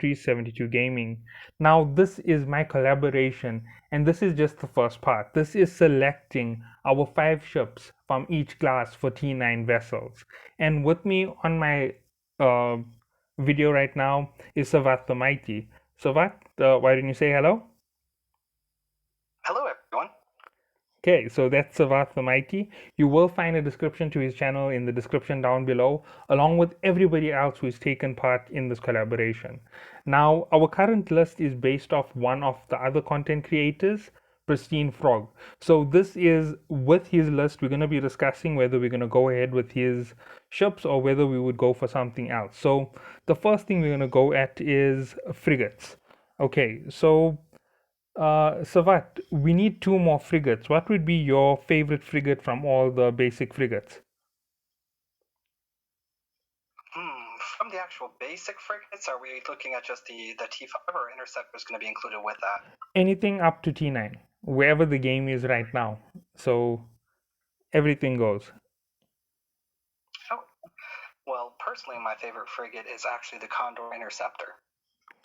372 Gaming. Now this is my collaboration, and this is just the first part. This is selecting our 5 ships from each class for T9 vessels. And with me on my uh, video right now is Sivat The Mighty. Sivat, why don't you say hello? Hello, everyone. Okay, so that's Sivat The Mighty. You will find a description to his channel in the description down below, along with everybody else who's taken part in this collaboration. Now, our current list is based off one of the other content creators, Pristine Frog. So this is with his list. We're going to be discussing whether we're going to go ahead with his ships or whether we would go for something else. So the first thing we're going to go at is frigates. Okay, so Savat, we need 2 more frigates. What would be your favorite frigate from all the basic frigates? From the actual basic frigates, are we looking at just the T5 or Interceptor is going to be included with that? Anything up to T9, wherever the game is right now. So everything goes. Oh, well, personally, my favorite frigate is actually the Condor Interceptor.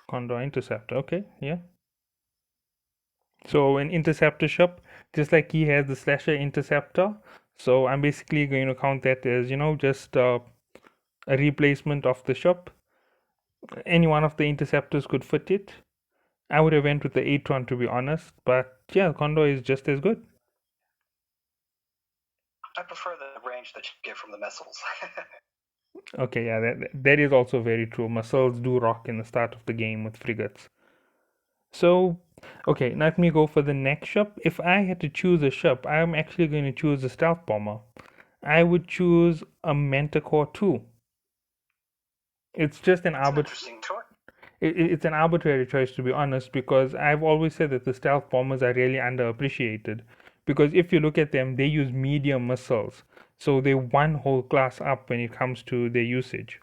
Condor Interceptor. Okay, yeah. So an interceptor ship, just like he has the Slasher Interceptor. So I'm basically going to count that as, just a replacement of the ship. Any one of the interceptors could fit it. I would have went with the Atron to be honest, but yeah, Condor is just as good. I prefer the range that you get from the missiles. Okay, yeah, that is also very true. Missiles do rock in the start of the game with frigates. So, okay, let me go for the next ship. If I had to choose a ship, I'm actually going to choose a stealth bomber. I would choose a Manticore 2. It's just an It's an interesting choice. it's an arbitrary choice to be honest, because I've always said that the stealth bombers are really underappreciated. Because if you look at them, they use medium missiles, so they one whole class up when it comes to their usage.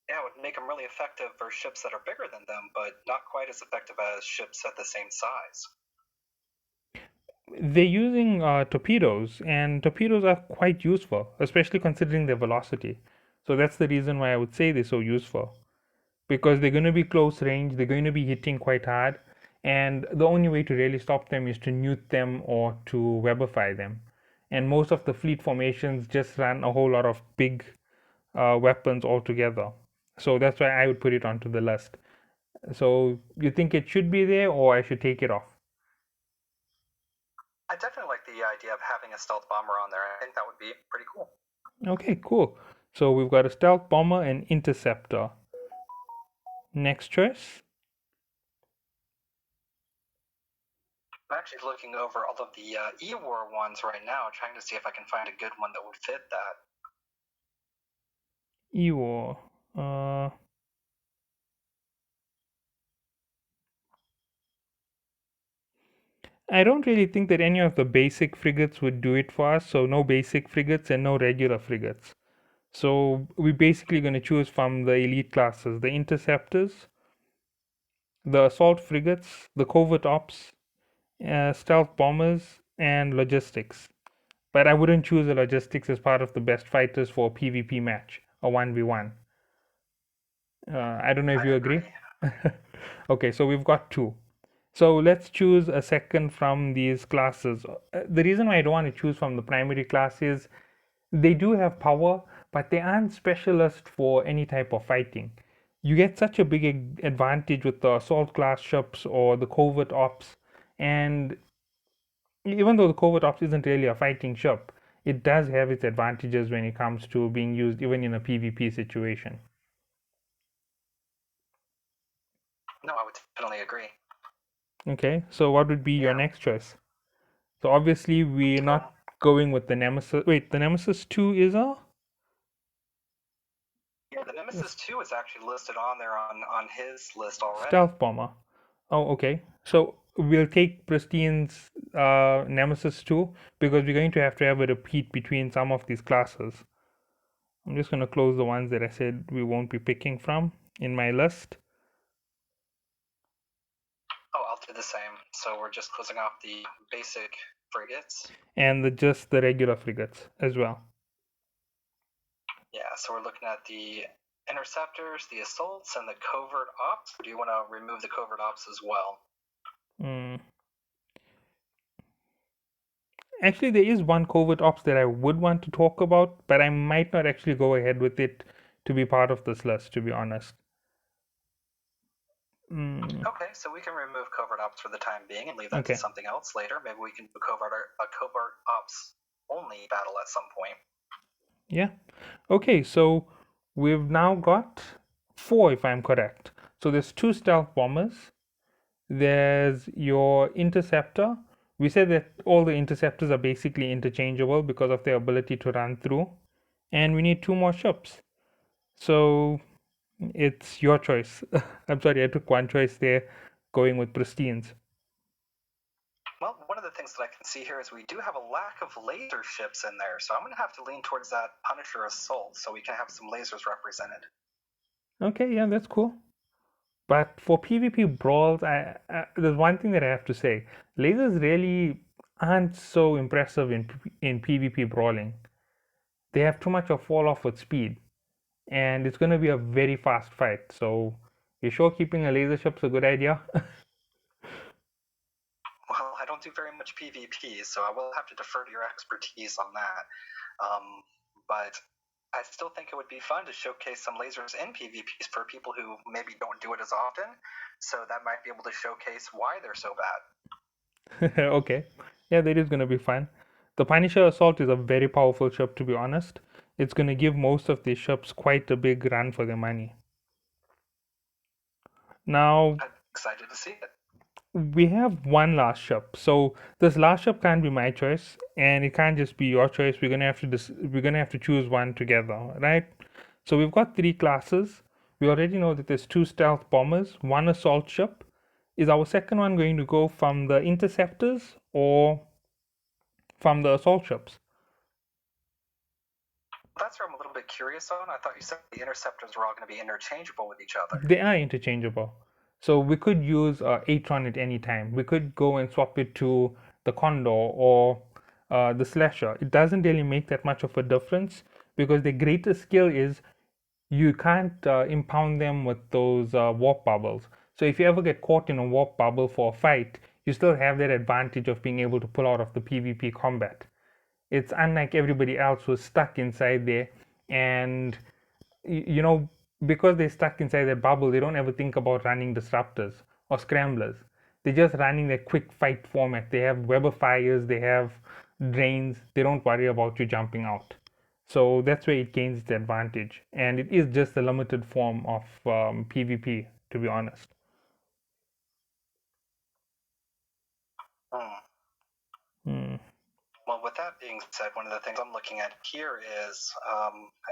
Yeah, it would make them really effective for ships that are bigger than them, but not quite as effective as ships at the same size. They're using torpedoes, and torpedoes are quite useful, especially considering their velocity. So that's the reason why I would say they're so useful, because they're going to be close range, they're going to be hitting quite hard, and the only way to really stop them is to nuke them or to webify them. And most of the fleet formations just run a whole lot of big weapons altogether. So that's why I would put it onto the list. So you think it should be there, or I should take it off? I definitely like the idea of having a stealth bomber on there. I think that would be pretty cool. Okay, cool. So we've got a stealth bomber and interceptor. Next choice. I'm actually looking over all of the E-War ones right now, trying to see if I can find a good one that would fit that. Ewo. I don't really think that any of the basic frigates would do it for us. So no basic frigates and no regular frigates. So we're basically going to choose from the elite classes, the interceptors, the assault frigates, the covert ops, stealth bombers, and logistics. But I wouldn't choose the logistics as part of the best fighters for a PvP match, a 1v1. I don't know if I you agree. agree. Okay, so we've got 2. So let's choose a second from these classes. The reason why I don't want to choose from the primary class is they do have power, but they aren't specialists for any type of fighting. You get such a big advantage with the assault class ships or the covert ops, and even though the covert ops isn't really a fighting ship, it does have its advantages when it comes to being used even in a PvP situation. No, I would definitely agree. Okay, so what would be your Yeah. next choice? So obviously we're not going with the Nemesis. Wait, the Nemesis 2 is a Yeah, the Nemesis 2 is actually listed on there on his list already. stealth bomber. Oh, okay. So we'll take Pristine's Nemesis 2 because we're going to have a repeat between some of these classes. I'm just going to close the ones that I said we won't be picking from in my list. Oh, I'll do the same. So we're just closing off the basic frigates. And just the regular frigates as well. Yeah, so we're looking at the interceptors, the assaults, and the covert ops? Or do you want to remove the covert ops as well? Actually, there is one covert ops that I would want to talk about, but I might not actually go ahead with it to be part of this list, to be honest. Okay, so we can remove covert ops for the time being and leave that to something else later. Maybe we can do a covert ops only battle at some point. Yeah. Okay, so we've now got 4, if I'm correct. So there's 2 stealth bombers. There's your interceptor. We said that all the interceptors are basically interchangeable because of their ability to run through. And we need 2 more ships. So it's your choice. I'm sorry, I took one choice there, going with Pristines. Well, one of the things that I can see here is we do have a lack of laser ships in there, so I'm going to have to lean towards that Punisher Assault so we can have some lasers represented. Okay, yeah, that's cool. But for PvP brawls, there's one thing that I have to say. Lasers really aren't so impressive in PvP brawling. They have too much of fall off with speed, and it's going to be a very fast fight. So, you sure keeping a laser ship's a good idea? Well, I don't do very much PvP, so I will have to defer to your expertise on that. But I still think it would be fun to showcase some lasers in PvPs for people who maybe don't do it as often. So that might be able to showcase why they're so bad. Okay, yeah, that is going to be fun. The Punisher Assault is a very powerful ship, to be honest. It's going to give most of these ships quite a big run for their money. Now, I'm excited to see it. We have one last ship, so this last ship can't be my choice, and it can't just be your choice. We're gonna have to choose one together, right? So we've got 3 classes. We already know that there's 2 stealth bombers, 1 assault ship. Is our second one going to go from the interceptors or from the assault ships? That's where I'm a little bit curious on. I thought you said the interceptors were all going to be interchangeable with each other. They are interchangeable. So we could use Atron at any time. We could go and swap it to the Condor or the Slasher. It doesn't really make that much of a difference because the greatest skill is you can't impound them with those warp bubbles. So if you ever get caught in a warp bubble for a fight, you still have that advantage of being able to pull out of the PvP combat. It's unlike everybody else who's stuck inside there, and you know, because they're stuck inside that bubble, they don't ever think about running disruptors or scramblers. They're just running their quick fight format. They have Weber fires, they have drains. They don't worry about you jumping out. So that's where it gains its advantage, and it is just a limited form of PvP, to be honest. Well, with that being said, one of the things I'm looking at here is,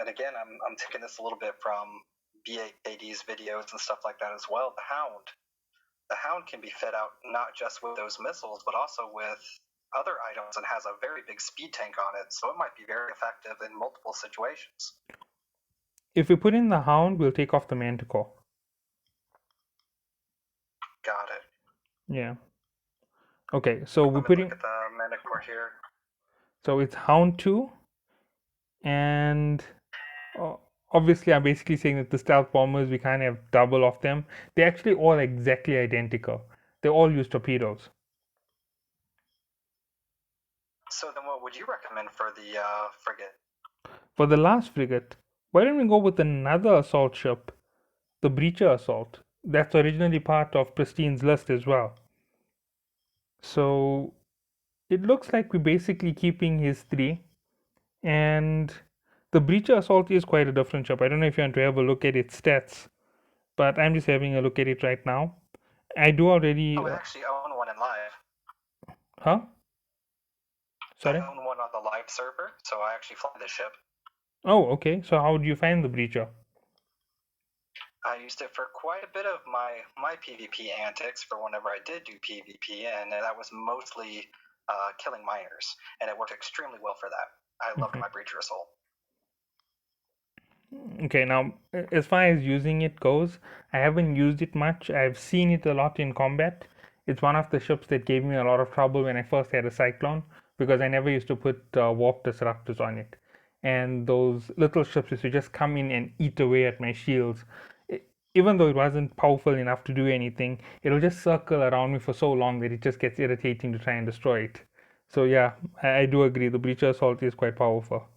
and again, I'm taking this a little bit from BAKD's videos and stuff like that as well, the Hound. The Hound can be fed out not just with those missiles, but also with other items and has a very big speed tank on it, so it might be very effective in multiple situations. If we put in the Hound, we'll take off the Manticore. Got it. Yeah. Okay, so we're putting. Look at the Manticore here. So it's Hound 2, and obviously I'm basically saying that the stealth bombers, we can't have double of them. They're actually all exactly identical. They all use torpedoes. So then what would you recommend for the frigate? For the last frigate, why don't we go with another assault ship, the Breacher Assault? That's originally part of Pristine's list as well. So it looks like we're basically keeping his 3, and the Breacher Assault is quite a different ship. I don't know if you want to have a look at its stats, but I'm just having a look at it right now. I do already. Oh, I actually own one in live. Huh? Sorry? I own one on the live server, so I actually fly the ship. Oh, okay. So how do you find the Breacher? I used it for quite a bit of my PvP antics for whenever I did do PvP, and that was mostly killing miners, and it worked extremely well for that. I loved my Breacher Assault. Okay, now as far as using it goes, I haven't used it much. I've seen it a lot in combat. It's one of the ships that gave me a lot of trouble when I first had a Cyclone because I never used to put warp disruptors on it. and those little ships used to just come in and eat away at my shields. Even though it wasn't powerful enough to do anything, it'll just circle around me for so long that it just gets irritating to try and destroy it. So yeah, I do agree. The Breacher Assault is quite powerful.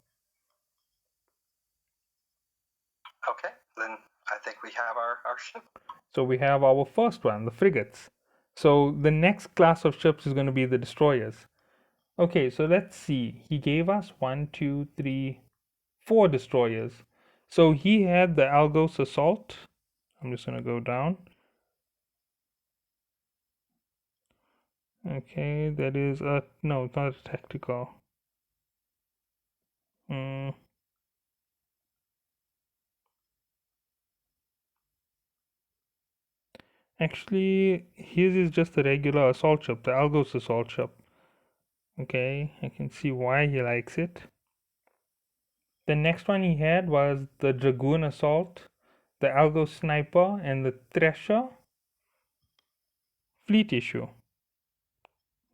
Okay, then I think we have our ship. So we have our first one, the frigates. So the next class of ships is going to be the destroyers. Okay, so let's see. He gave us 4 destroyers. So he had the Algos Assault. I'm just going to go down. Okay, that is a no, it's not a tactical. Mm. Actually, his is just a regular assault ship, the Algos assault ship. Okay, I can see why he likes it. The next one he had was the Dragoon assault, the Algos sniper, and the Thresher fleet issue.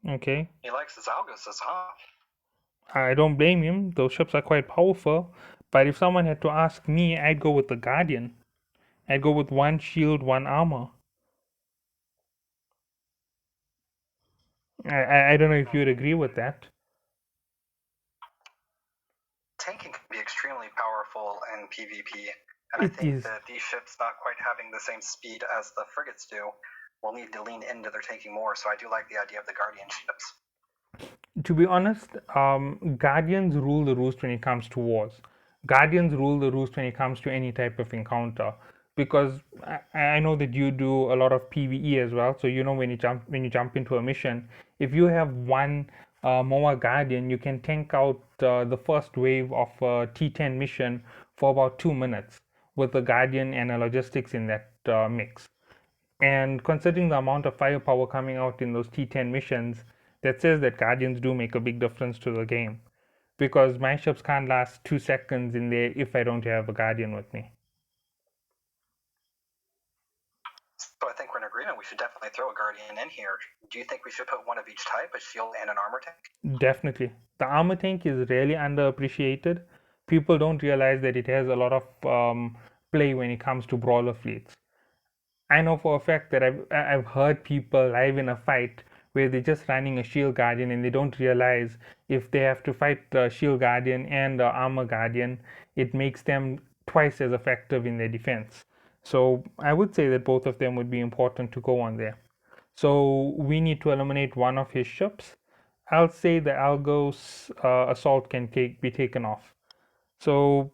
Okay, He likes his Alguses, huh? I don't blame him. Those ships are quite powerful. But if someone had to ask me, I'd go with the Guardian. I'd go with 1 shield, 1 armor. I don't know if you'd agree with that. Tanking can be extremely powerful in PvP, and I It think is. that these ships not quite having the same speed as the frigates do will need to lean into their tanking more, so I do like the idea of the Guardian ships. To be honest, Guardians rule the roost when it comes to wars. Guardians rule the roost when it comes to any type of encounter. Because I know that you do a lot of PvE as well. So you know when you jump into a mission, if you have one MOA Guardian, you can tank out the first wave of a T10 mission for about 2 minutes with a Guardian and a logistics in that mix. And considering the amount of firepower coming out in those T10 missions, that says that Guardians do make a big difference to the game. Because my ships can't last 2 seconds in there if I don't have a Guardian with me. So I think we're in agreement. We should definitely throw a Guardian in here. Do you think we should put one of each type, a shield and an armor tank? Definitely. The armor tank is really underappreciated. People don't realize that it has a lot of play when it comes to brawler fleets. I know for a fact that I've heard people live in a fight where they're just running a shield guardian and they don't realize if they have to fight the shield guardian and the armor guardian, it makes them twice as effective in their defense. So I would say that both of them would be important to go on there. So we need to eliminate one of his ships. I'll say the Algos assault can be taken off. So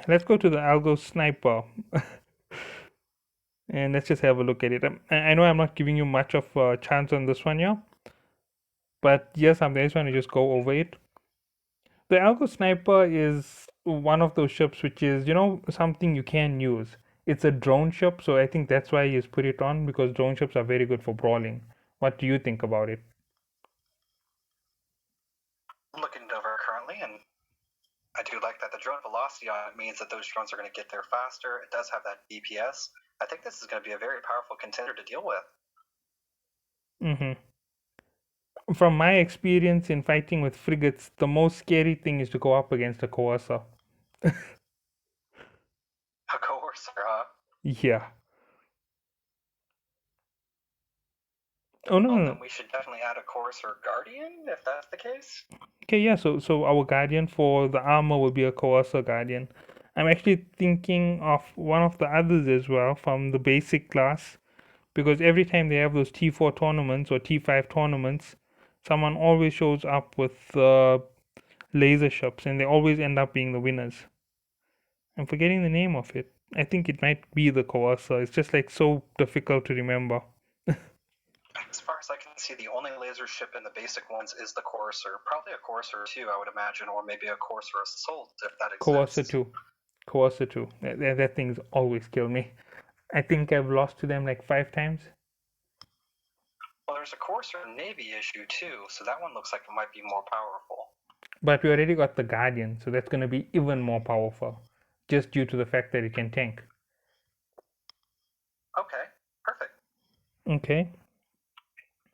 let's go to the Algos sniper. And let's just have a look at it. I know I'm not giving you much of a chance on this one, yeah, but yes, I just want to just go over it. The Algo Sniper is one of those ships which is, something you can use. It's a drone ship, so I think that's why he's put it on, because drone ships are very good for brawling. What do you think about it? I'm looking it over currently, and I do like that the drone velocity on it means that those drones are going to get there faster. It does have that DPS. I think this is going to be a very powerful contender to deal with. From my experience in fighting with frigates, the most scary thing is to go up against a courser. A courser, huh? Yeah. Oh no, Well, no, then no. we should definitely add a courser guardian if that's the case. Okay, yeah, so our guardian for the armor will be a coercer guardian. I'm actually thinking of one of the others as well from the basic class, because every time they have those T4 tournaments or T5 tournaments, someone always shows up with laser ships and they always end up being the winners. I'm forgetting the name of it. I think it might be the coercer. It's just like so difficult to remember. As far as I can see, the only laser ship in the basic ones is the courser. Probably a courser too, I would imagine, or maybe a courser assault if that Coercer exists. 2. Coercer 2. That thing's always kill me. I think I've lost to them like 5 times. Well, there's a courser navy issue too, so that one looks like it might be more powerful. But we already got the Guardian, so that's going to be even more powerful, just due to the fact that it can tank. Okay, perfect. Okay.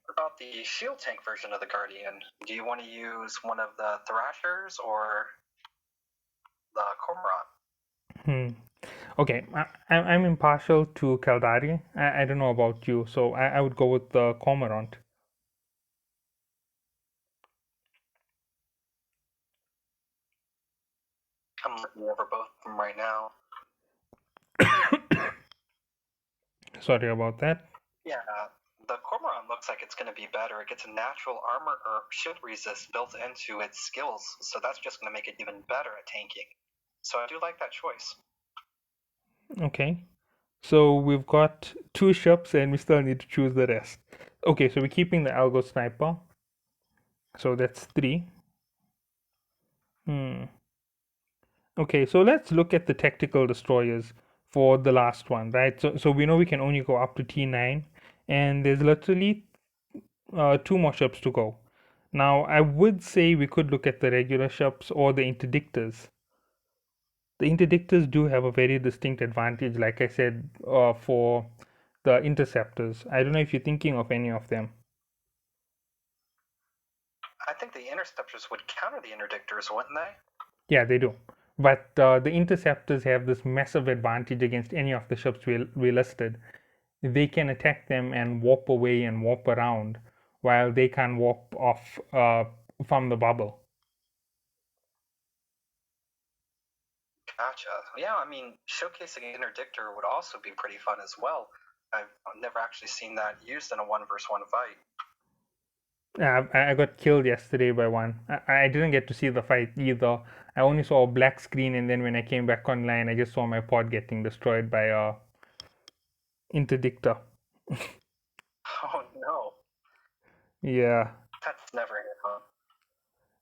What about the shield tank version of the Guardian? Do you want to use one of the Thrashers or the Cormorant. Okay, I'm impartial to Caldari. I don't know about you, so I would go with the Cormorant. I'm looking over both of them right now. Sorry about that. Yeah, the Cormorant looks like it's going to be better. It gets a natural armor or shield resist built into its skills, so that's just going to make it even better at tanking. So I do like that choice. Okay, so we've got two ships and we still need to choose the rest. Okay, so we're keeping the Algo Sniper. So that's three. Okay, so let's look at the tactical destroyers for the last one, right? So we know we can only go up to T9, and there's literally two more ships to go. Now, I would say we could look at the regular ships or the interdictors. The interdictors do have a very distinct advantage, like I said, for the interceptors. I don't know if you're thinking of any of them. I think the interceptors would counter the interdictors, wouldn't they? Yeah, they do. But the interceptors have this massive advantage against any of the ships we listed. They can attack them and warp away and warp around, while they can warp off from the bubble. Gotcha. Yeah, I mean, showcasing an interdictor would also be pretty fun as well. I've never actually seen that used in a 1v1 fight. I got killed yesterday by one. I didn't get to see the fight either. I only saw a black screen, and then when I came back online, I just saw my pod getting destroyed by a interdictor. Oh no, Yeah. that's never any fun.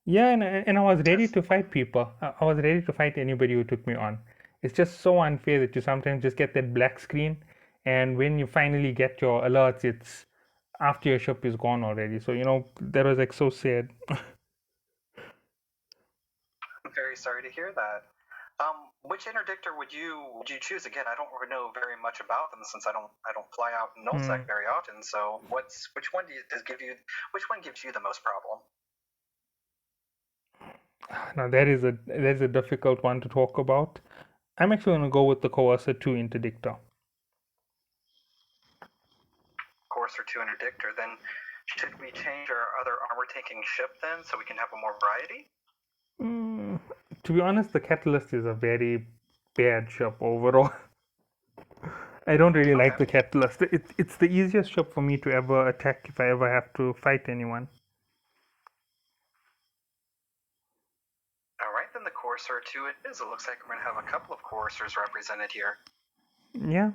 Yeah, and I was ready to fight people. I was ready to fight anybody who took me on. It's just so unfair that you sometimes just get that black screen, and when you finally get your alerts, it's after your ship is gone already. So, that was like so sad. I'm very sorry to hear that. Which interdictor would you choose? Again, I don't know very much about them since I don't fly out in nullsec very often. So which one which one gives you the most problem? Now that is a difficult one to talk about. I'm actually going to go with the Coercer 2 interdictor. Courser 2 interdictor. Then should we change our other armor taking ship then so we can have a more variety? To be honest, the Catalyst is a very bad ship overall. I don't really like the Catalyst. It's the easiest ship for me to ever attack if I ever have to fight anyone. All right, then the Courser 2 it is. It looks like we're going to have a couple of Coursers represented here. Yeah.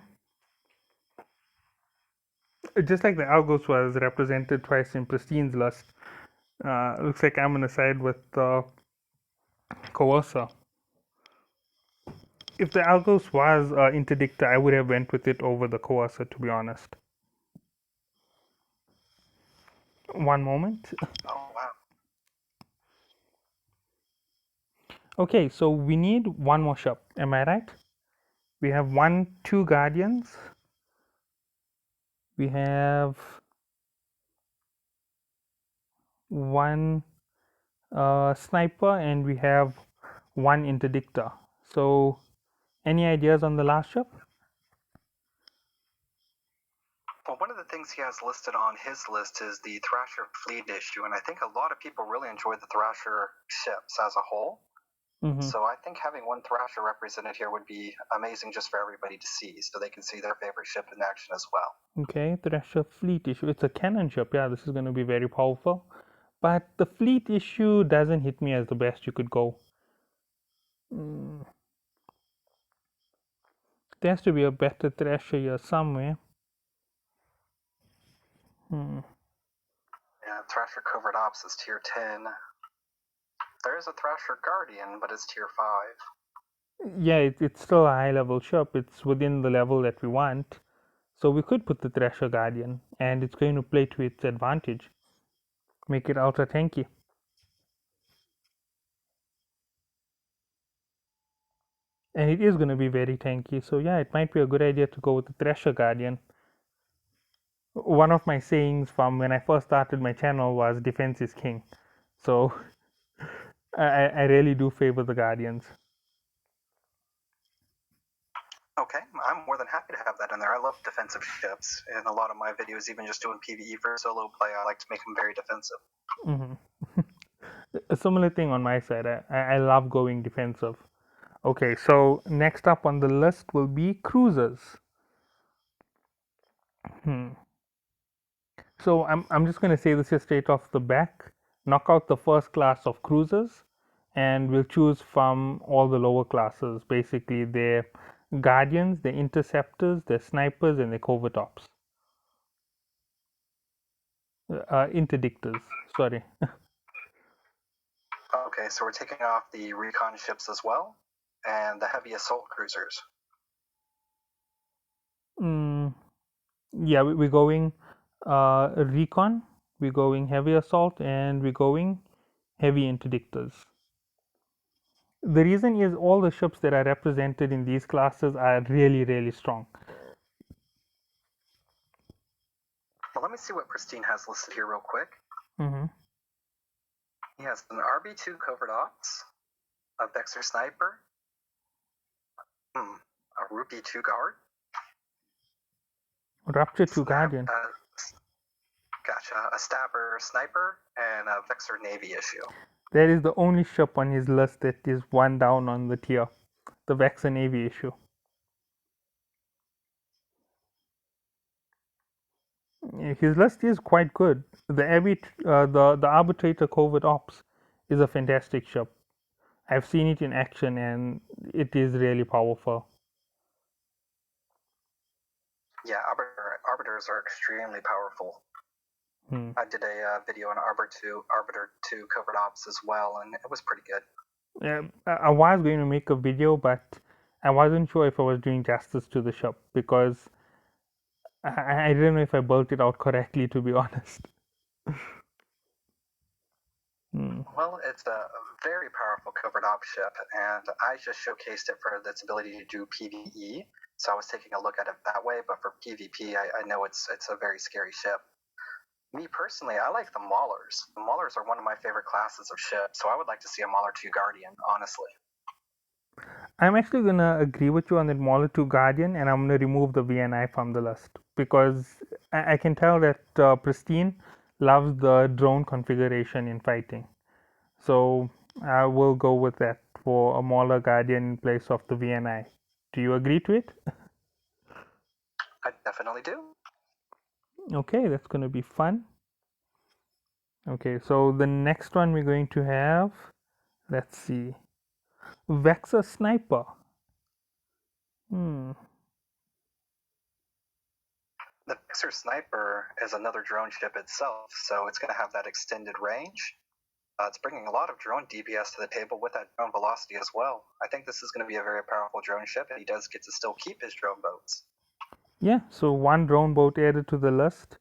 Just like the Algos was represented twice in Pristine's list, looks like I'm going to side with the Coercer. If the Algos was interdictor, I would have went with it over the Coercer, to be honest. One moment. Oh, wow. Okay, so we need one more ship. Am I right? We have two Guardians. We have one Sniper, and we have one Interdictor. So, any ideas on the last ship? Well, one of the things he has listed on his list is the Thrasher fleet issue, and I think a lot of people really enjoy the Thrasher ships as a whole. So I think having one Thrasher represented here would be amazing just for everybody to see, so they can see their favorite ship in action as well. Okay, Thrasher fleet issue. It's a cannon ship. Yeah, this is going to be very powerful. But the fleet issue doesn't hit me as the best you could go. There has to be a better Thrasher here somewhere. Yeah, Thrasher Covert Ops is tier 10. There is a Thrasher Guardian, but it's tier 5. Yeah, it's still a high level ship. It's within the level that we want. So we could put the Thrasher Guardian, and it's going to play to its advantage. Make it ultra tanky. And it is going to be very tanky. So yeah, it might be a good idea to go with the Thrasher Guardian. One of my sayings from when I first started my channel was defense is king. So I really do favor the Guardians. Okay, I'm more than happy to have that in there. I love defensive ships. In a lot of my videos, even just doing PvE for solo play, I like to make them very defensive. A similar thing on my side. I love going defensive. Okay, so next up on the list will be cruisers. So I'm just going to say this here straight off the back. Knock out the first class of cruisers, and we'll choose from all the lower classes. Basically, they're guardians, they're interceptors, they're snipers, and they're covert ops. Interdictors. Sorry. Okay, so we're taking off the recon ships as well, and the heavy assault cruisers. Yeah, we're going recon, we're going heavy assault, and we're going heavy interdictors. The reason is all the ships that are represented in these classes are really, really strong. Well, let me see what Pristine has listed here real quick. Mm-hmm. He has an RB2 covert ops, a Vexer sniper, a Rupee 2 guard, Rapture 2 Guardian. Gotcha, a Stabber sniper, and a Vexer Navy issue. That is the only ship on his list that is one down on the tier, the Vexer Navy issue. His list is quite good. The Arbitrator Covert Ops is a fantastic ship. I've seen it in action and it is really powerful. Yeah, arbiters are extremely powerful. I did a video on Arbiter 2 covert ops as well, and it was pretty good. Yeah, I was going to make a video, but I wasn't sure if I was doing justice to the ship because I didn't know if I built it out correctly, to be honest. Well, it's a very powerful covert op ship, and I just showcased it for its ability to do PvE. So I was taking a look at it that way, but for PvP, I know it's a very scary ship. Me personally, I like the Maulers. The Maulers are one of my favorite classes of ships, so I would like to see a Mauler 2 Guardian, honestly. I'm actually gonna agree with you on that Mauler 2 Guardian, and I'm gonna remove the VNI from the list because I can tell that Pristine loves the drone configuration in fighting. So I will go with that for a Mauler Guardian in place of the VNI. Do you agree to it? I definitely do. Okay, that's gonna be fun. Okay, so the next one we're going to have, let's see, Vexer Sniper. The Vexer Sniper is another drone ship itself, so it's going to have that extended range. It's bringing a lot of drone DPS to the table with that drone velocity as well. I think this is going to be a very powerful drone ship, and he does get to still keep his drone boats. Yeah, so one drone boat added to the list.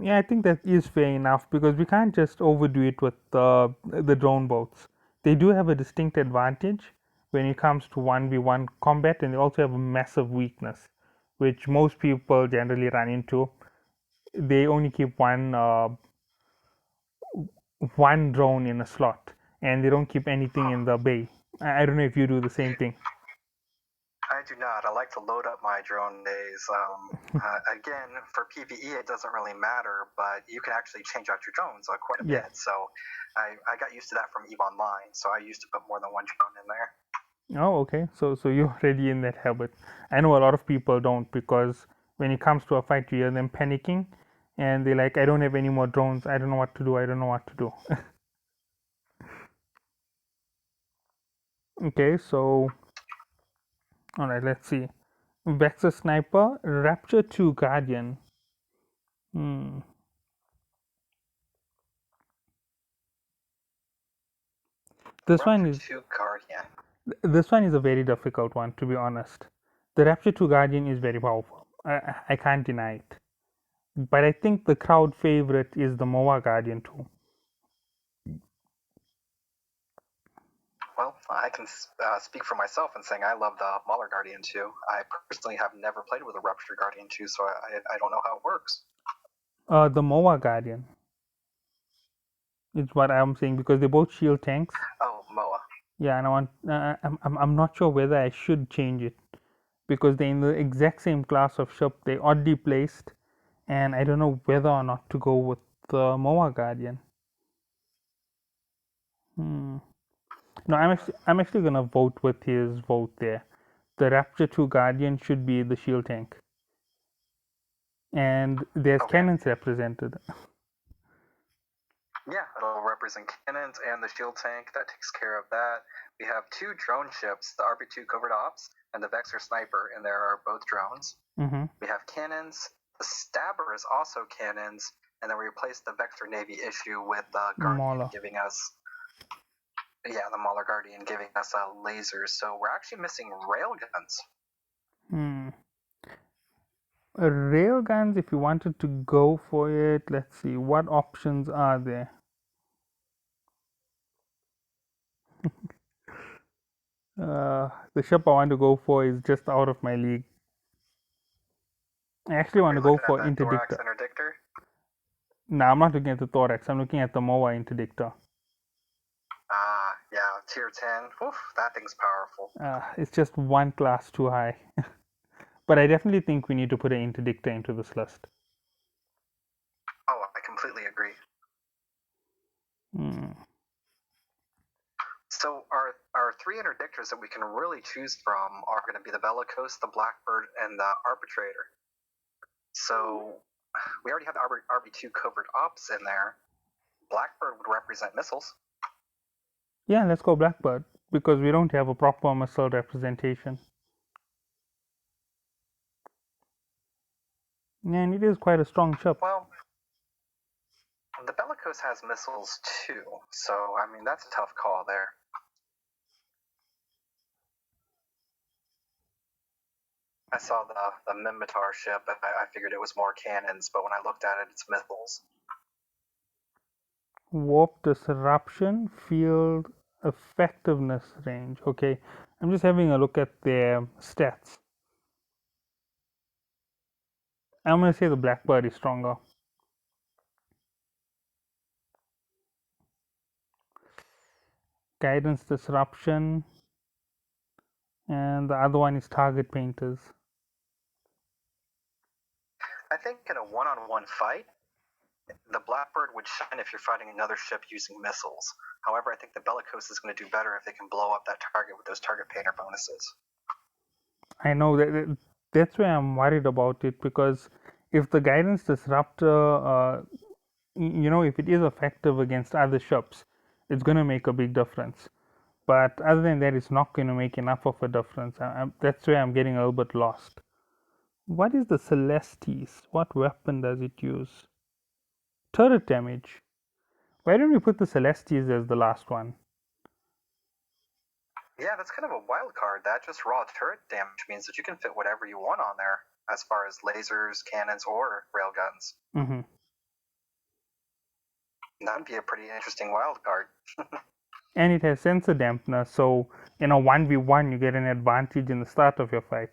Yeah, I think that is fair enough because we can't just overdo it with the drone boats. They do have a distinct advantage when it comes to 1v1 combat, and they also have a massive weakness, which most people generally run into. They only keep one drone in a slot, and they don't keep anything in the bay. I don't know if you do the same thing. I do not. I like to load up my drone days. Again, for PvE, it doesn't really matter, but you can actually change out your drones quite a Yeah. bit. So I got used to that from EVE Online, so I used to put more than one drone in there. Oh, okay. So you're already in that habit. I know a lot of people don't because when it comes to a fight, you hear them panicking, and they're like, "I don't have any more drones. I don't know what to do. I don't know what to do." Okay, so all right, let's see. Vexer Sniper, Rapture 2 Guardian. This one is 2 Guardian. This one is a very difficult one, to be honest. The Rapture 2 Guardian is very powerful. I can't deny it. But I think the crowd favorite is the MOA Guardian 2. Well, I can speak for myself in saying I love the Mauler Guardian 2. I personally have never played with a Rupture Guardian 2, so I don't know how it works. The MOA Guardian is what I'm saying because they both shield tanks. Oh, MOA. Yeah, and I'm not sure whether I should change it because they're in the exact same class of ship. They're oddly placed, and I don't know whether or not to go with the Moa Guardian. No, I'm actually gonna vote with his vote there. The Raptor 2 Guardian should be the shield tank, and there's Okay. cannons represented. Yeah, it'll represent cannons and the shield tank. That takes care of that. We have 2 drone ships, the RB2 Covert Ops and the Vexor Sniper, and there are both drones. Mm-hmm. We have cannons. The Stabber is also cannons, and then we replaced the Vexor Navy issue with the Guardian Mauler. giving us, the Mauler Guardian giving us lasers. So we're actually missing railguns. Railguns, if you wanted to go for it, let's see, what options are there? The ship I want to go for is just out of my league. I actually want to go for Interdictor. Interdictor? No, I'm not looking at the Thorax. I'm looking at the Moa Interdictor. Yeah, tier 10. Oof, that thing's powerful. It's just one class too high. But I definitely think we need to put an Interdictor into this list. Oh, I completely agree. So our 3 interdictors that we can really choose from are going to be the Bellicose, the Blackbird, and the Arbitrator. So we already have the RB2 Covert Ops in there. Blackbird would represent missiles. Yeah, let's go Blackbird, because we don't have a proper missile representation. And it is quite a strong ship. Well, the Bellicose has missiles too, so I mean that's a tough call there. I saw the Minmatar ship, and I figured it was more cannons, but when I looked at it, it's missiles. Warp disruption, field effectiveness range. Okay, I'm just having a look at their stats. I'm going to say the Blackbird is stronger. Guidance disruption, and the other one is target painters. I think in a one-on-one fight, the Blackbird would shine if you're fighting another ship using missiles. However, I think the Bellicose is going to do better if they can blow up that target with those target painter bonuses. I know that's why I'm worried about it, because if the guidance disruptor, if it is effective against other ships, it's going to make a big difference. But other than that, it's not going to make enough of a difference. That's where I'm getting a little bit lost. What is the Celestes? What weapon does it use? Turret damage. Why don't we put the Celestes as the last one? Yeah, that's kind of a wild card. That just raw turret damage means that you can fit whatever you want on there, as far as lasers, cannons, or railguns. Mm-hmm. That'd be a pretty interesting wild card. And it has sensor dampener, so in a 1v1 you get an advantage in the start of your fight.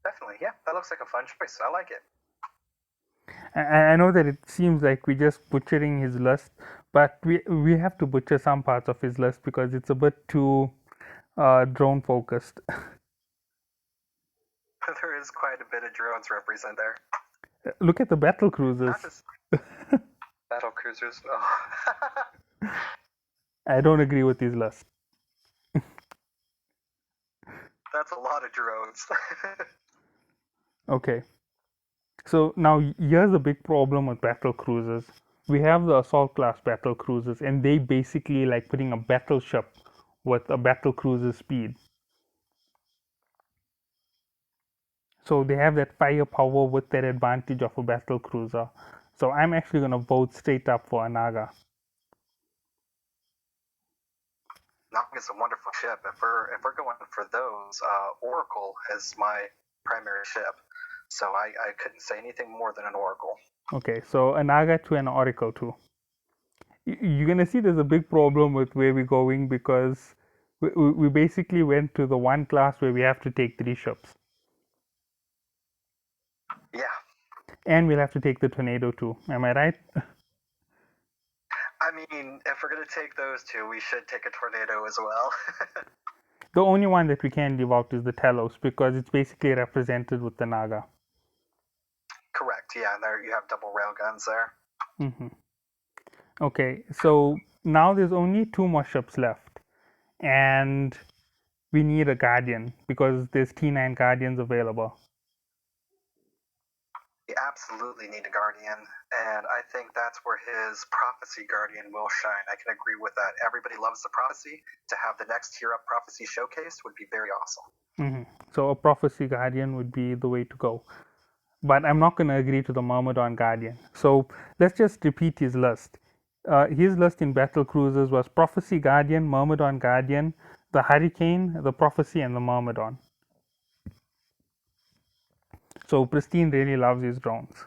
Definitely, yeah, that looks like a fun choice. I like it. I know that it seems like we're just butchering his list, but we have to butcher some parts of his list because it's a bit too drone focused. There is quite a bit of drones represent there. Look at the battle cruisers. Not just battle cruisers. Oh. I don't agree with his list. That's a lot of drones. Okay. So now here's the big problem with battle cruisers. We have the assault class battle cruisers, and they basically like putting a battleship with a battle cruiser speed. So they have that firepower with that advantage of a battle cruiser. So I'm actually going to vote straight up for a Naga. Naga's a wonderful ship. If we're going for those, Oracle is my primary ship. So I couldn't say anything more than an Oracle. Okay, so a Naga to an Oracle too. You're going to see there's a big problem with where we're going, because we basically went to the one class where we have to take 3 ships. Yeah. And we'll have to take the Tornado too. Am I right? I mean, if we're going to take those two, we should take a tornado as well. The only one that we can leave out is the Telos because it's basically represented with the Naga. Correct, yeah, and there you have double railguns there. Mm-hmm. Okay, so now there's only 2 more ships left, and we need a Guardian because there's T9 Guardians available. We absolutely need a Guardian, and I think that's where his Prophecy Guardian will shine. I can agree with that. Everybody loves the Prophecy. To have the next tier up Prophecy showcased would be very awesome. Mm-hmm. So a Prophecy Guardian would be the way to go. But I'm not going to agree to the Myrmidon Guardian. So let's just repeat his list. His list in battle cruisers was Prophecy Guardian, Myrmidon Guardian, the Hurricane, the Prophecy, and the Myrmidon. So Pristine really loves his drones.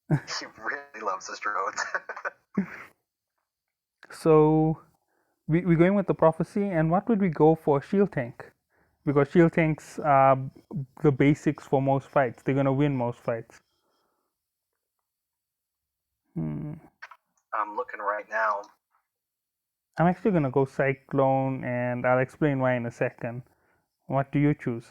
He really loves his drones. So we're going with the Prophecy, and what would we go for? Shield Tank. Because Shield Tanks are the basics for most fights. They're going to win most fights. I'm looking right now. I'm actually going to go Cyclone, and I'll explain why in a second. What do you choose?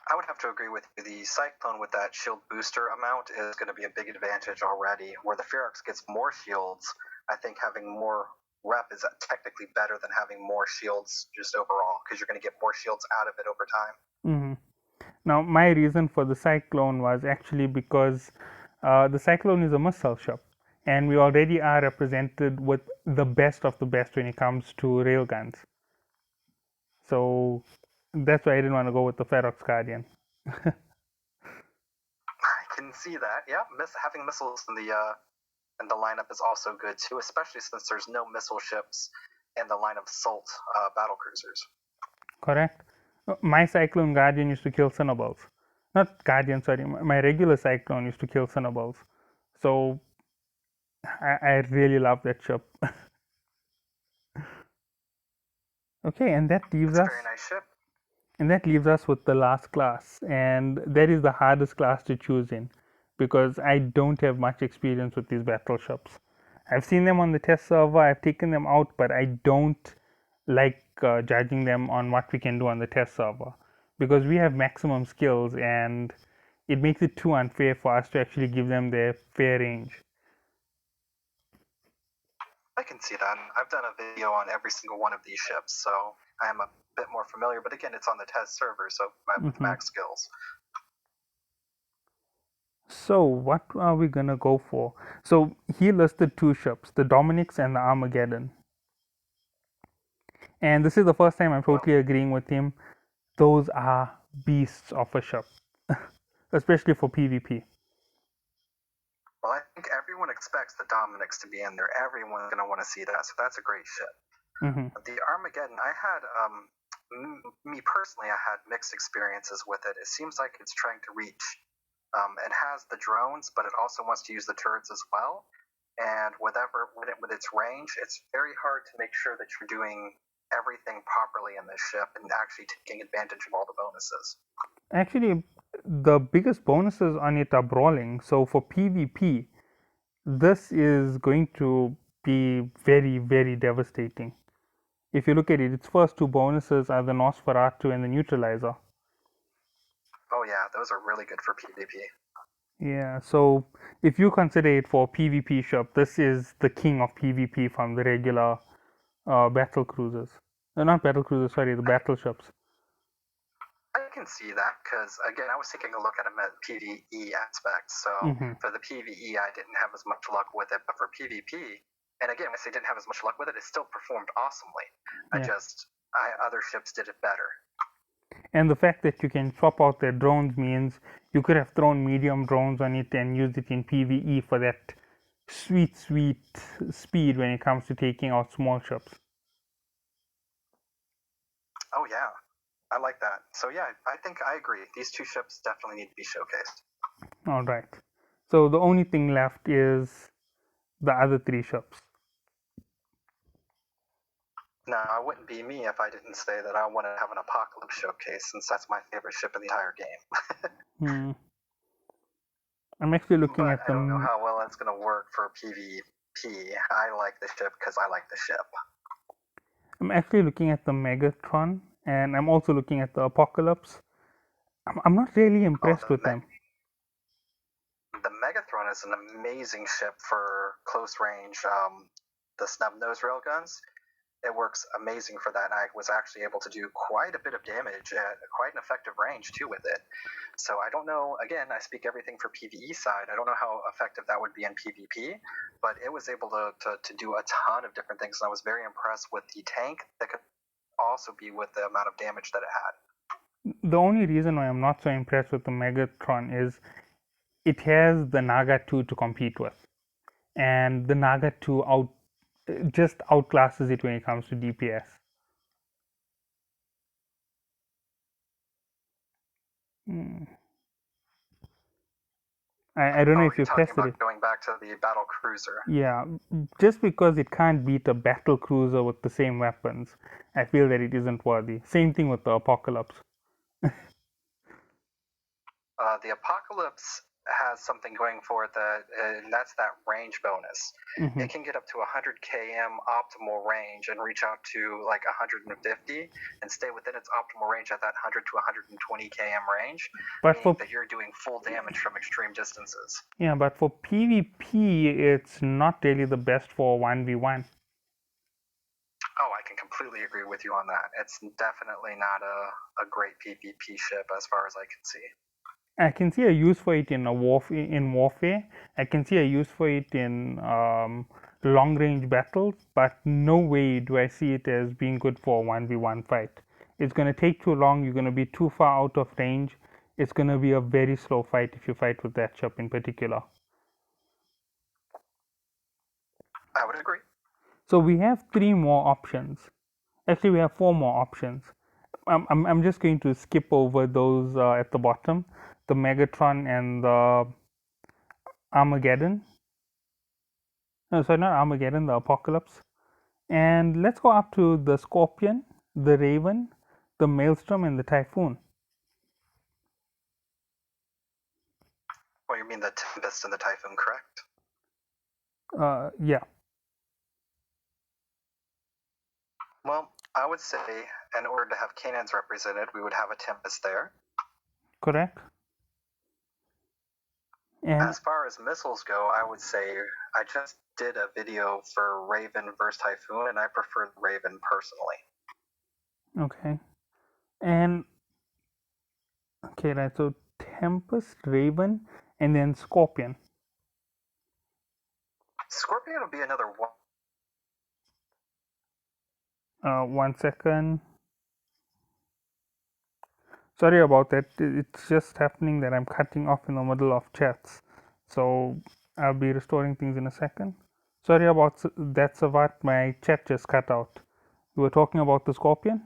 I would have to agree with you. The Cyclone with that shield booster amount is going to be a big advantage already. Where the Ferox gets more shields, I think having more rep is technically better than having more shields just overall, because you're going to get more shields out of it over time. Mm-hmm. Now, my reason for the Cyclone was actually because the Cyclone is a missile ship, and we already are represented with the best of the best when it comes to railguns. So that's why I didn't want to go with the Ferox Guardian. I can see that. Yeah, having missiles in the lineup is also good too, especially since there's no missile ships in the line of assault battle cruisers. Correct. My Cyclone Guardian used to kill Cinnaballs. Not Guardian, sorry. My regular Cyclone used to kill Cinnaballs. So I really love that ship. Okay, and that leaves It's a us. very nice ship. And that leaves us with the last class, and that is the hardest class to choose in because I don't have much experience with these battleships. I've seen them on the test server, I've taken them out, but I don't like judging them on what we can do on the test server because we have maximum skills and it makes it too unfair for us to actually give them their fair range. I can see that. I've done a video on every single one of these ships, so I am a bit more familiar. But again, it's on the test server, so I have max skills. So what are we gonna go for? So he listed 2 ships, the Dominics and the Armageddon. And this is the first time I'm totally agreeing with him. Those are beasts of a ship, especially for PvP. Well, I think everyone expects the Dominics to be in there. Everyone's going to want to see that, so that's a great ship. Mm-hmm. The Armageddon, I had, me personally, I had mixed experiences with it. It seems like it's trying to reach. It has the drones, but it also wants to use the turrets as well. And with its range, it's very hard to make sure that you're doing everything properly in this ship and actually taking advantage of all the bonuses. Actually, the biggest bonuses on it are brawling. So for PvP, this is going to be very, very devastating. If you look at it, its first 2 bonuses are the Nosferatu and the Neutralizer. Oh yeah, those are really good for PvP. Yeah, so if you consider it for PvP shop, this is the king of PvP from the regular battle cruisers. Not battle cruisers, sorry, the battleships. I can see that because, again, I was taking a look at them at PvE aspects. So for the PvE, I didn't have as much luck with it, but for PvP, and again, I say didn't have as much luck with it, it still performed awesomely. Other ships did it better. And the fact that you can swap out their drones means you could have thrown medium drones on it and used it in PvE for that sweet, sweet speed when it comes to taking out small ships. Oh yeah, I like that. So yeah, I think I agree. These 2 ships definitely need to be showcased. All right. So the only thing left is the other 3 ships. Now, I wouldn't be me if I didn't say that I want to have an Apocalypse showcase, since that's my favorite ship in the entire game. I'm actually looking But at I don't know them. how well that's going to work for PvP. I like the ship because I like the ship. I'm actually looking at the Megatron, and I'm also looking at the Apocalypse. I'm not really impressed with them. The Megathron is an amazing ship for close range. The snub nose railguns, it works amazing for that. I was actually able to do quite a bit of damage at quite an effective range too with it. So I don't know, again, I speak everything for PvE side. I don't know how effective that would be in PvP, but it was able to do a ton of different things. And I was very impressed with the tank that could also be with the amount of damage that it had. The only reason why I'm not so impressed with the Megatron is it has the Naga 2 to compete with, and the Naga 2 just outclasses it when it comes to DPS. I don't know if You're you've talking tested about it. going back to the battle cruiser. Yeah, just because it can't beat a battle cruiser with the same weapons, I feel that it isn't worthy. Same thing with the Apocalypse. The Apocalypse has something going for it and that's that range bonus. It can get up to 100 km optimal range and reach out to like 150 and stay within its optimal range at that 100 to 120 km range, But meaning for that you're doing full damage from extreme distances. yeah, but for PvP, it's not really the best for 1v1. Oh, I can completely agree with you on that. It's definitely not a great PvP ship as far as I can see. I can see a use for it in warfare. I can see a use for it in long range battles, but no way do I see it as being good for a 1v1 fight. It's going to take too long. You're going to be too far out of range. It's going to be a very slow fight if you fight with that ship in particular. I would agree. So we have 3 more options. Actually, we have 4 more options. I'm just going to skip over those at the bottom, the Megatron and the Armageddon. No, sorry, not Armageddon, the Apocalypse. And let's go up to the Scorpion, the Raven, the Maelstrom, and the Typhoon. Well, you mean the Tempest and the Typhoon, correct? Yeah. Well, I would say in order to have cannons represented, we would have a Tempest there. Correct. And as far as missiles go, I would say I just did a video for Raven versus Typhoon, and I prefer Raven personally. okay. And okay, right. So Tempest, Raven, and then Scorpion. Scorpion will be another one. 1 second. Sorry about that. It's just happening that I'm cutting off in the middle of chats. So I'll be restoring things in a second. Sorry about that, Savat. My chat just cut out. You were talking about the Scorpion?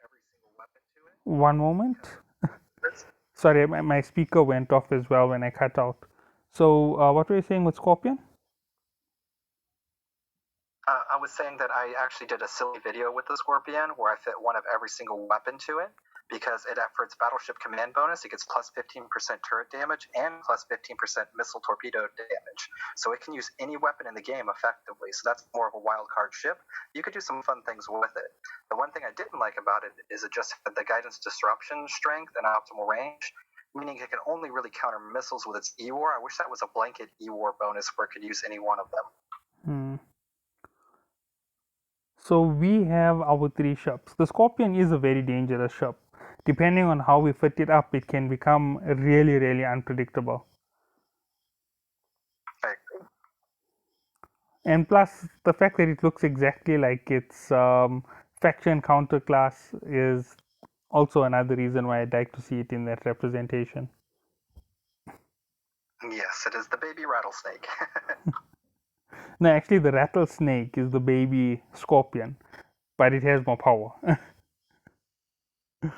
Every single weapon to it. One moment. Sorry, my speaker went off as well when I cut out. So what were you saying with Scorpion? I was saying that I actually did a silly video with the Scorpion where I fit one of every single weapon to it, because for its battleship command bonus, it gets plus 15% turret damage and plus 15% missile torpedo damage. So it can use any weapon in the game effectively. So that's more of a wild card ship. You could do some fun things with it. The one thing I didn't like about it is it just had the guidance disruption strength and optimal range, meaning it can only really counter missiles with its E-War. I wish that was a blanket E-War bonus where it could use any one of them. So we have our 3 ships. The Scorpion is a very dangerous ship. Depending on how we fit it up, it can become really, really unpredictable. And plus, the fact that it looks exactly like its faction counter class is also another reason why I'd like to see it in that representation. Yes, it is the baby rattlesnake. No, actually, the rattlesnake is the baby Scorpion, but it has more power. I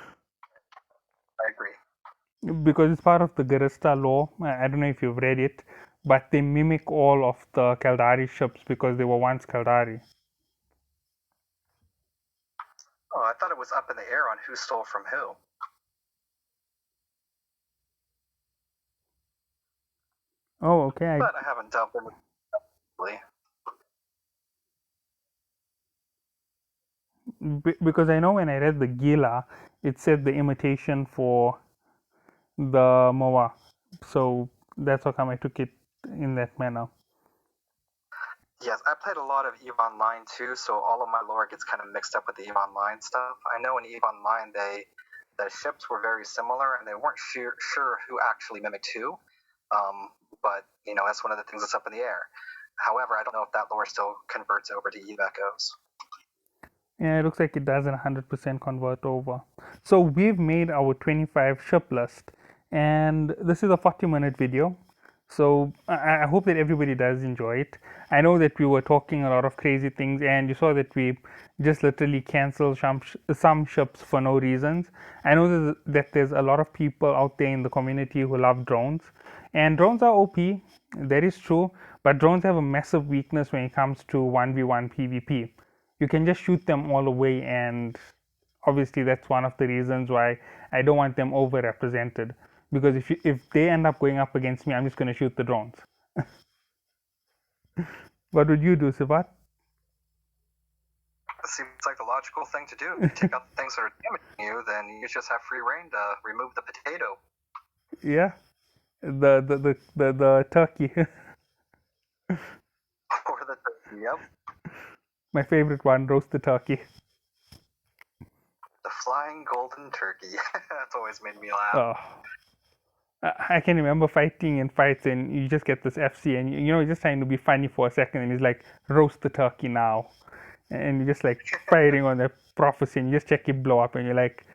agree. Because it's part of the Garista law. I don't know if you've read it, but they mimic all of the Kaldari ships because they were once Kaldari. Oh, I thought it was up in the air on who stole from who. Oh, okay. But I haven't delved into it. Because I know when I read the Gila, it said the imitation for the Moa, so that's how come I took it in that manner. Yes, I played a lot of EVE Online too, so all of my lore gets kind of mixed up with the EVE Online stuff. I know in EVE Online the ships were very similar and they weren't sure who actually mimicked who, but you know, that's one of the things that's up in the air. However, I don't know if that lore still converts over to EVE Echoes. Yeah, it looks like it doesn't 100% convert over. So we've made our 25 ship list, and this is a 40-minute video. So I hope that everybody does enjoy it. I know that we were talking a lot of crazy things, and you saw that we just literally canceled some ships for no reasons. I know that there's a lot of people out there in the community who love drones, and drones are OP, that is true, but drones have a massive weakness when it comes to 1v1 PvP. You can just shoot them all away, and obviously that's one of the reasons why I don't want them overrepresented, because if they end up going up against me, I'm just going to shoot the drones. What would you do, Sivat? It seems like the logical thing to do. If you take out the things that are damaging you, then you just have free reign to remove the potato. Yeah, the turkey. Or the turkey, yep. My favorite one, roast the turkey. The flying golden turkey. That's always made me laugh. Oh, I can remember fighting in fights, and you just get this FC, and you know, you're just trying to be funny for a second, and he's like, roast the turkey now. And you're just like firing on the prophecy, and you just check it blow up, and you're like,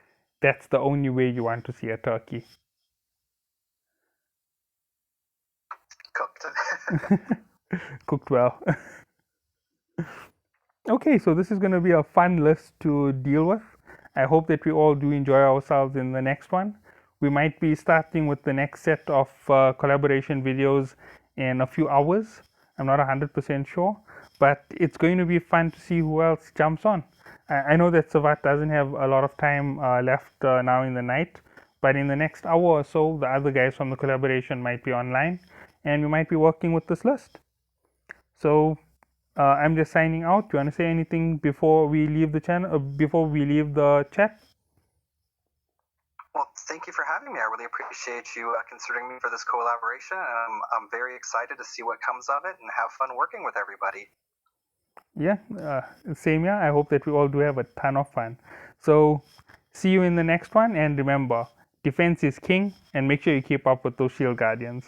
that's the only way you want to see a turkey. Cooked. Cooked well. Okay, so this is going to be a fun list to deal with. I hope that we all do enjoy ourselves in the next one. We might be starting with the next set of collaboration videos in a few hours. I'm not 100% sure, but it's going to be fun to see who else jumps on. I know that Sivat doesn't have a lot of time left now in the night, but in the next hour or so, the other guys from the collaboration might be online, and we might be working with this list. So I'm just signing out. Do you want to say anything before we leave the channel? Before we leave the chat? Well, thank you for having me. I really appreciate you considering me for this collaboration. I'm very excited to see what comes of it and have fun working with everybody. Yeah, same here. I hope that we all do have a ton of fun. So, see you in the next one. And remember, defense is king, and make sure you keep up with those shield guardians.